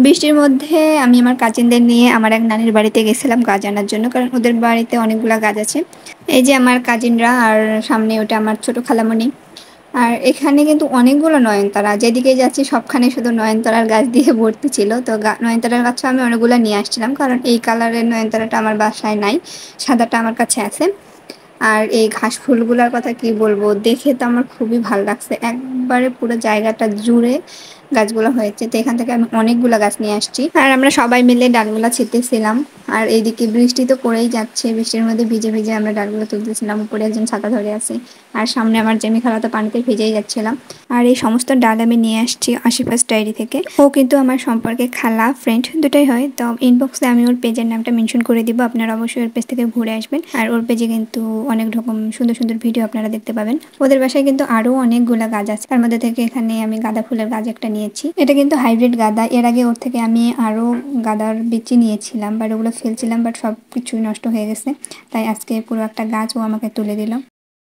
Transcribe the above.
বৃষ্টির মধ্যে আমি আমার কাজিনদের নিয়ে আমার এক নানির বাড়িতে গেছিলাম গাছ আনার জন্য, কারণ ওদের বাড়িতে অনেকগুলা গাছ আছে। এই যে আমার কাজিনরা, আর সামনে ওটা আমার ছোট খালামণি। আর এখানে কিন্তু অনেকগুলো নয়নতারা, যেদিকে যাচ্ছি সবখানে শুধু নয়নতারার গাছ দিয়ে ভর্তি ছিল। তো নয়নতারার গাছও আমি অনেকগুলো নিয়ে আসছিলাম, কারণ এই কালারের নয়নতারাটা আমার বাসায় নাই, সাদাটা আমার কাছে আছে। আর এই ঘাস ফুলগুলোর কথা কি বলবো, দেখে তো আমার খুবই ভালো লাগছে, একবারে পুরো জায়গাটা জুড়ে গাছগুলো হয়েছে। তো এখান থেকে আমি অনেকগুলো গাছ নিয়ে আসছি, আর আমরা সবাই মিলে ডালগুলা ছিটতেছিলাম। আর এইদিকে বৃষ্টি তো পড়েই যাচ্ছে, বৃষ্টির মধ্যে ভিজে ভিজে আমরা ডালগুলো তুলতেছিলাম, উপরে একজন ছাতা ধরে আছে। আর সামনে আমার জেমি খালা তো পানিতে ভিজেই যাচ্ছিলাম। আর এই সমস্ত ডাল আমি নিয়ে আসছি আশিফাস ডায়েরি থেকে। ও কিন্তু আমার সম্পর্কে খালা ফ্রেন্ড দুটাই হয়। তো ইনবক্সে আমি ওর পেজের নামটা মেনশন করে দিব, আপনারা অবশ্যই ওর পেজ থেকে ঘুরে আসবেন। আর ওর পেজে কিন্তু অনেক রকম সুন্দর সুন্দর ভিডিও আপনারা দেখতে পাবেন। ওদের বাসায় কিন্তু আরো অনেকগুলা গাছ আছে, তার মধ্যে থেকে এখানে আমি গাঁদা ফুলের গাছ একটা নিয়েছি। এটা কিন্তু হাইব্রিড গাঁদা, এর আগে ওর থেকে আমি আরো গাঁদার বিচি নিয়েছিলাম, বাট ওগুলো ফেলছিলাম, বাট সব কিছুই নষ্ট হয়ে গেছে। তাই আজকে পুরো একটা গাছ ও আমাকে তুলে দিল।